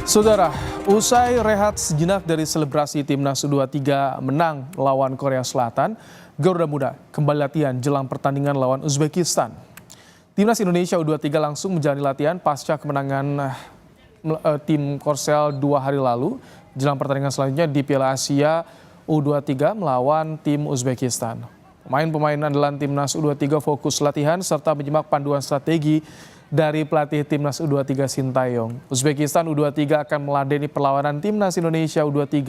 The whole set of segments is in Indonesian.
Saudara, usai rehat sejenak dari selebrasi Timnas U23 menang lawan Korea Selatan, Garuda Muda kembali latihan jelang pertandingan lawan Uzbekistan. Timnas Indonesia U23 langsung menjalani latihan pasca kemenangan tim Korsel 2 hari lalu jelang pertandingan selanjutnya di Piala Asia U23 melawan tim Uzbekistan. Pemain-pemain andalan Timnas U23 fokus latihan serta menyimak panduan strategi dari pelatih Timnas U23 Sintayong. Uzbekistan U23 akan meladeni perlawanan Timnas Indonesia U23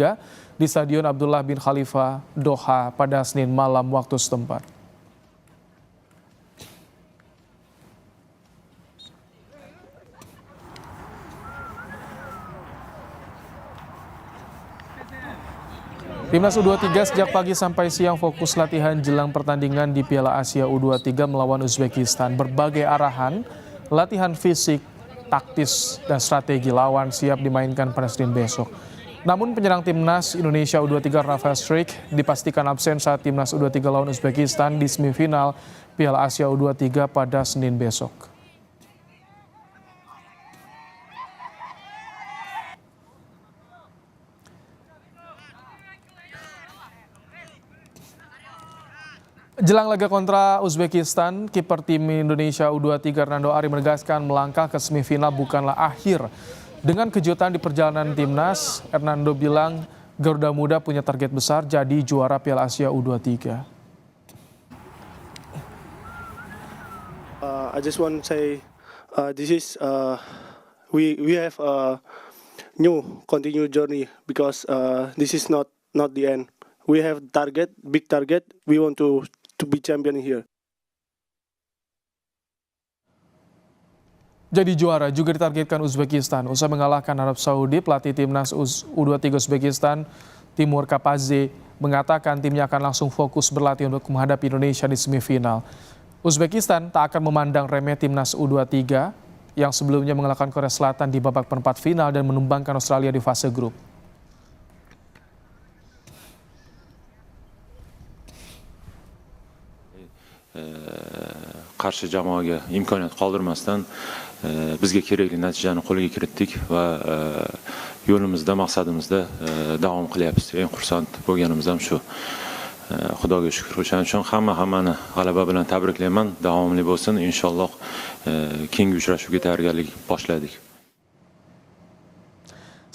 di Stadion Abdullah bin Khalifa, Doha pada Senin malam waktu setempat. Timnas U23 sejak pagi sampai siang fokus latihan jelang pertandingan di Piala Asia U23 melawan Uzbekistan. Berbagai arahan, latihan fisik, taktis, dan strategi lawan siap dimainkan pada Senin besok. Namun penyerang Timnas Indonesia U23 Rafael Struijk dipastikan absen saat Timnas U23 lawan Uzbekistan di semifinal Piala Asia U23 pada Senin besok. Jelang laga kontra Uzbekistan, kiper tim Indonesia U23 Hernando Ari menegaskan melangkah ke semifinal bukanlah akhir. Dengan kejutan di perjalanan timnas, Hernando bilang Garuda Muda punya target besar jadi juara Piala Asia U23. I just want to say this is we have a new continued journey because this is not the end. We have big target. We want to be champion here. Jadi juara juga ditargetkan Uzbekistan. Usai mengalahkan Arab Saudi, pelatih timnas U23 Uzbekistan, Timur Kapadze, mengatakan timnya akan langsung fokus berlatih untuk menghadapi Indonesia di semifinal. Uzbekistan tak akan memandang remeh timnas U23 yang sebelumnya mengalahkan Korea Selatan di babak perempat final dan menumbangkan Australia di fase grup. Qarshi jamoaga imkoniyat qoldirmasdan bizga kerakli natijani qo'lga kiritdik va yo'limizda, maqsadimizda davom qilyapmiz. Eng xursand bo'lganimiz ham shu. Xudoga shukr. O'shaning uchun hammani g'alaba bilan tabriklayman. Davomli bo'lsin. Inshaalloh keyingi uchrashuvga tayyorgarlik boshladik.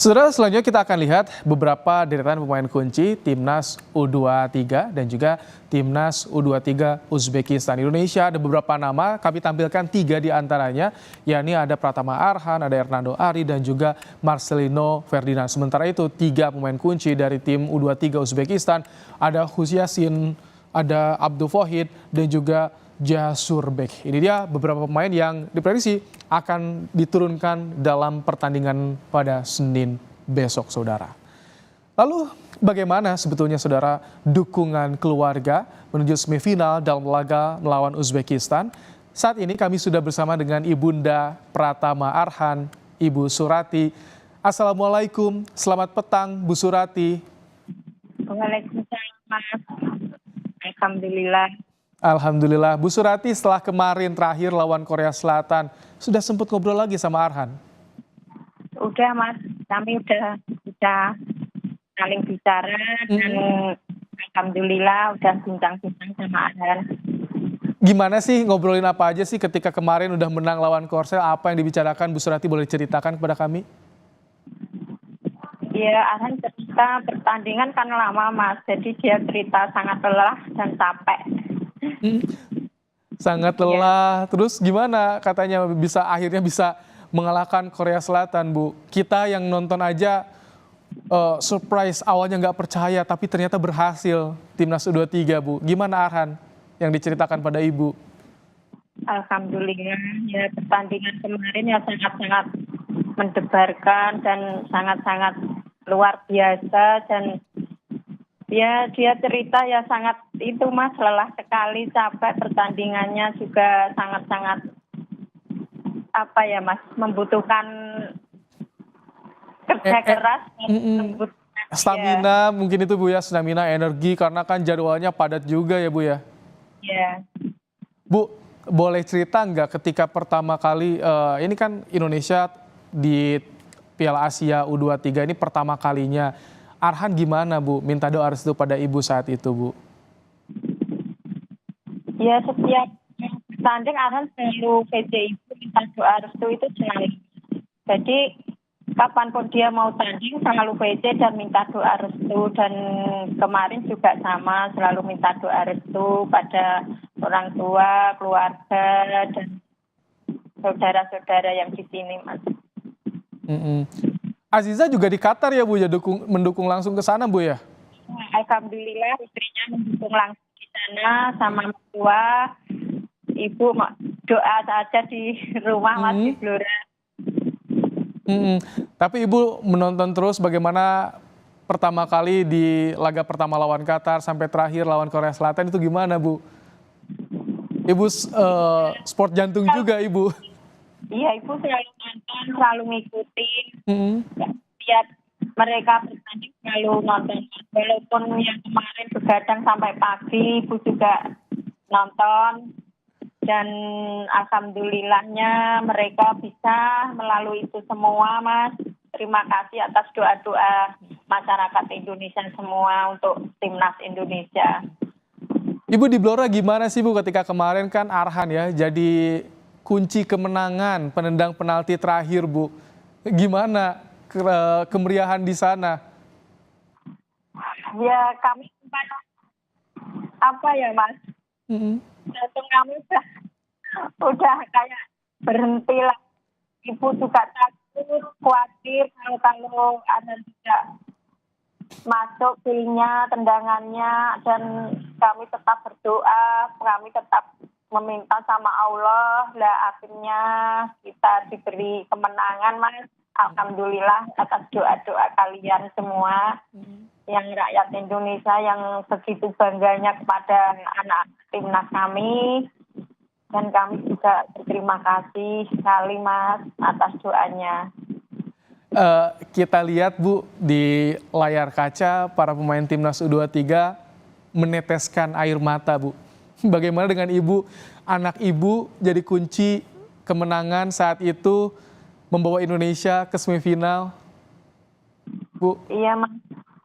Saudara, selanjutnya kita akan lihat beberapa deretan pemain kunci Timnas U23 dan juga Timnas U23 Uzbekistan. Indonesia ada beberapa nama, kami tampilkan 3 di antaranya, yakni ada Pratama Arhan, ada Hernando Ari, dan juga Marcelino Ferdinand. Sementara itu 3 pemain kunci dari tim U23 Uzbekistan, ada Husiasin, ada Abdul Fohid, dan juga Jasurbek. Ini dia beberapa pemain yang diprediksi akan diturunkan dalam pertandingan pada Senin besok, saudara. Lalu bagaimana sebetulnya, saudara, dukungan keluarga menuju semifinal dalam laga melawan Uzbekistan? Saat ini kami sudah bersama dengan Ibunda Pratama Arhan, Ibu Surati. Assalamualaikum, selamat petang Bu Surati. Waalaikumsalam, Mas. Alhamdulillah. Alhamdulillah. Bu Surati, setelah kemarin terakhir lawan Korea Selatan, sudah sempat ngobrol lagi sama Arhan? Udah, Mas. Kami udah bisa saling bicara dan alhamdulillah udah bincang-bincang sama Arhan. Gimana sih, ngobrolin apa aja sih ketika kemarin udah menang lawan Korsel? Apa yang dibicarakan, Bu Surati, boleh ceritakan kepada kami? Ya, Arhan cerita pertandingan kan lama, Mas. Jadi dia cerita sangat lelah dan capek. Sangat lelah. Terus gimana katanya akhirnya bisa mengalahkan Korea Selatan, Bu? Kita yang nonton aja surprise, awalnya nggak percaya, tapi ternyata berhasil Timnas U23, Bu. Gimana Arhan yang diceritakan pada Ibu? Alhamdulillah, ya pertandingan kemarin ya sangat-sangat mendebarkan dan sangat-sangat luar biasa, dan ya dia cerita ya sangat itu, Mas, lelah sekali, capek, pertandingannya juga sangat-sangat apa ya, Mas, membutuhkan kerja keras, membutuhkan stamina ya. Mungkin itu, Bu, ya, stamina, energi, karena kan jadwalnya padat juga ya, Bu, ya. Iya. Bu, boleh cerita nggak ketika pertama kali ini kan Indonesia di Piala Asia U23 ini pertama kalinya. Arhan gimana Bu? Minta doa restu pada Ibu saat itu Bu. Ya setiap tanding Arhan selalu VC Ibu minta doa restu itu selalu. Jadi kapanpun dia mau tanding selalu VC dan minta doa restu, dan kemarin juga sama, selalu minta doa restu pada orang tua, keluarga, dan saudara-saudara yang di sini Mas. Aziza juga di Qatar ya Bu ya, mendukung langsung ke sana Bu ya? Alhamdulillah istrinya mendukung langsung di sana sama mertua. Ibu doa saja di rumah Mas di Blora. Tapi Ibu menonton terus bagaimana pertama kali di laga pertama lawan Qatar sampai terakhir lawan Korea Selatan itu gimana Bu? Ibu sport jantung juga Ibu. Iya, Ibu selalu nonton, selalu ngikutin. Lihat mereka bertanding selalu nonton. Walaupun yang kemarin begadang sampai pagi, Ibu juga nonton. Dan alhamdulillahnya mereka bisa melalui itu semua, Mas. Terima kasih atas doa-doa masyarakat Indonesia semua untuk timnas Indonesia. Ibu di Blora gimana sih Bu ketika kemarin kan Arhan ya jadi kunci kemenangan penendang penalti terakhir Bu. Gimana kemeriahan di sana? Ya kami sempat apa ya Mas? Jantung kami udah kayak berhenti lah. Ibu juga takut, khawatir kalau ada tidak masuk pilnya, tendangannya, dan kami tetap berdoa, kami tetap meminta sama Allah, lah akhirnya kita diberi kemenangan Mas. Alhamdulillah atas doa-doa kalian semua, yang rakyat Indonesia yang begitu bangganya kepada anak timnas kami, dan kami juga berterima kasih sekali Mas atas doanya. Kita lihat Bu di layar kaca para pemain timnas U23 meneteskan air mata Bu. Bagaimana dengan Ibu, anak Ibu jadi kunci kemenangan saat itu membawa Indonesia ke semifinal, Bu? Iya Mas,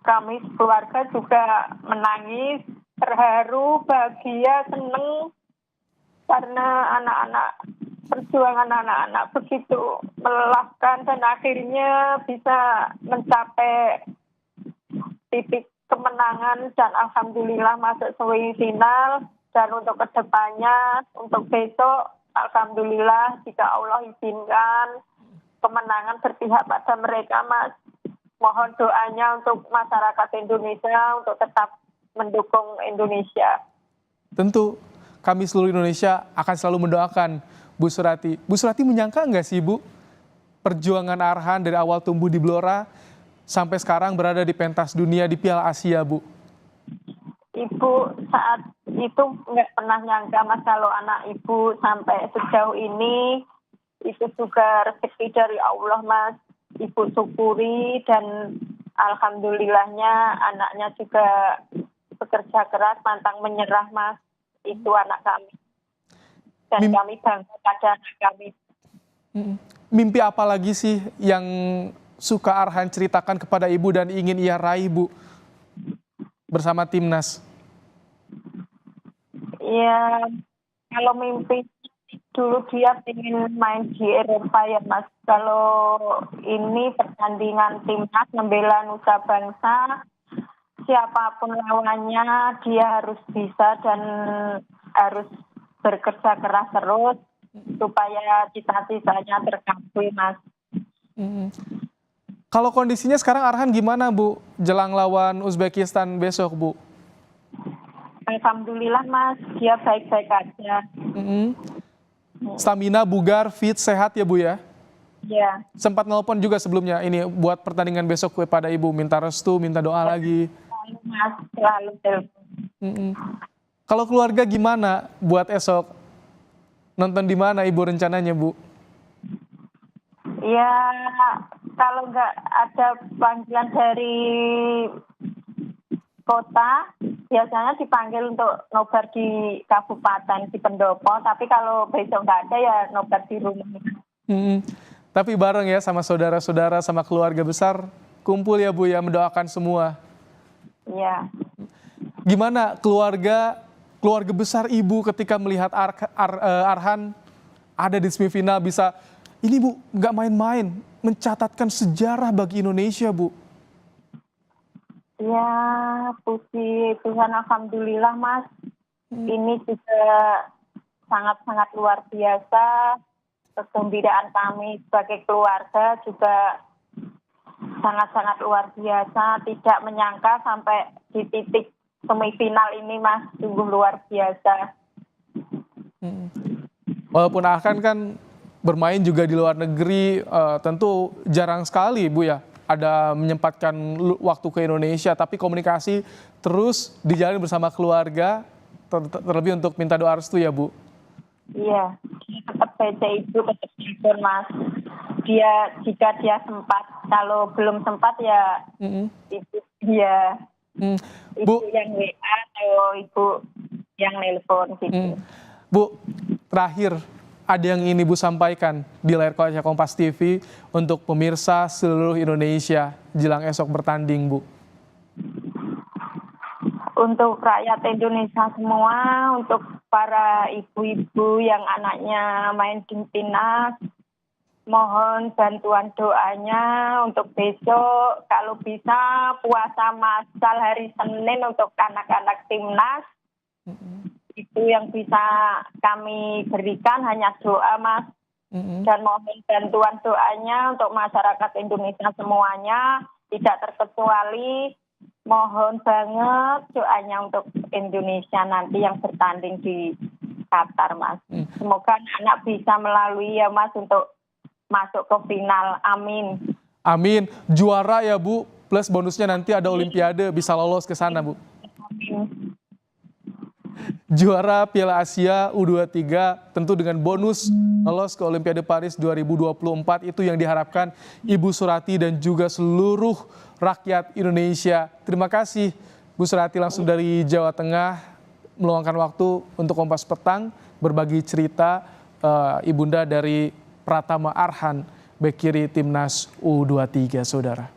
kami keluarga juga menangis, terharu, bahagia, seneng karena perjuangan anak-anak begitu melelahkan dan akhirnya bisa mencapai titik kemenangan dan alhamdulillah masuk semifinal. Dan untuk kedepannya, untuk besok, alhamdulillah jika Allah izinkan kemenangan berpihak pada mereka Mas. Mohon doanya untuk masyarakat Indonesia untuk tetap mendukung Indonesia. Tentu kami seluruh Indonesia akan selalu mendoakan Bu Surati. Bu Surati menyangka nggak sih Bu, perjuangan Arhan dari awal tumbuh di Blora sampai sekarang berada di pentas dunia di Piala Asia Bu? Ibu saat itu nggak pernah nyangka Mas kalau anak Ibu sampai sejauh ini. Itu juga rezeki dari Allah Mas. Ibu syukuri dan alhamdulillahnya anaknya juga bekerja keras, pantang menyerah Mas. Itu anak kami. Dan kami bangga pada anak kami. Mimpi apa lagi sih yang suka Arhan ceritakan kepada Ibu dan ingin ia raih Bu bersama timnas? Ya, kalau mimpi dulu dia ingin main di Eropa ya Mas. Kalau ini pertandingan timnas membela nusa bangsa, siapapun lawannya dia harus bisa dan harus bekerja keras terus supaya cita-citanya tercapai Mas. Kalau kondisinya sekarang Arhan gimana Bu jelang lawan Uzbekistan besok Bu? Alhamdulillah Mas, dia baik-baik aja. Stamina, bugar, fit, sehat ya Bu ya? Iya. Sempat nelpon juga sebelumnya ini buat pertandingan besok kepada Ibu, minta restu, minta doa lagi. Selalu Mas, selalu telepon. Kalau keluarga gimana buat esok? Nonton di mana Ibu rencananya Bu? Ya, kalau nggak ada panggilan dari kota, biasanya dipanggil untuk nobar di kabupaten di Pendopo. Tapi kalau besok nggak ada ya nobar di rumah. Tapi bareng ya sama saudara-saudara, sama keluarga besar, kumpul ya Bu ya, mendoakan semua. Iya. Gimana keluarga besar Ibu ketika melihat Arhan ada di semifinal bisa, ini Bu nggak main-main, mencatatkan sejarah bagi Indonesia Bu. Ya, puji Tuhan, alhamdulillah Mas. Ini juga sangat-sangat luar biasa. Kegembiraan kami sebagai keluarga juga sangat-sangat luar biasa. Tidak menyangka sampai di titik semifinal ini Mas, sungguh luar biasa. Walaupun Arhan kan bermain juga di luar negeri, tentu jarang sekali Bu ya ada menyempatkan waktu ke Indonesia, tapi komunikasi terus dijalin bersama keluarga, terlebih untuk minta doa restu ya Bu. Iya, tetap baca ibu, tetap telepon Mas. Jika dia sempat, kalau belum sempat ya ibu dia, ibu yang WA atau ibu yang nelpon gitu. Bu, terakhir ada yang ingin Ibu sampaikan di layar kaca Kompas TV untuk pemirsa seluruh Indonesia jelang esok bertanding, Bu? Untuk rakyat Indonesia semua, untuk para ibu-ibu yang anaknya main di timnas, mohon bantuan doanya untuk besok. Kalau bisa puasa massal hari Senin untuk anak-anak timnas. Itu yang bisa kami berikan, hanya doa Mas. Dan mohon bantuan doanya untuk masyarakat Indonesia semuanya, tidak terkecuali. Mohon banget doanya untuk Indonesia nanti yang bertanding di Qatar Mas. Semoga anak bisa melalui ya Mas untuk masuk ke final. Amin. Amin. Juara ya Bu, plus bonusnya nanti ada Olimpiade, bisa lolos ke sana Bu. Amin. Juara Piala Asia U23 tentu dengan bonus lolos ke Olimpiade Paris 2024, itu yang diharapkan Ibu Surati dan juga seluruh rakyat Indonesia. Terima kasih Bu Surati langsung dari Jawa Tengah meluangkan waktu untuk Kompas Petang berbagi cerita ibunda dari Pratama Arhan, bek kiri timnas U23 saudara.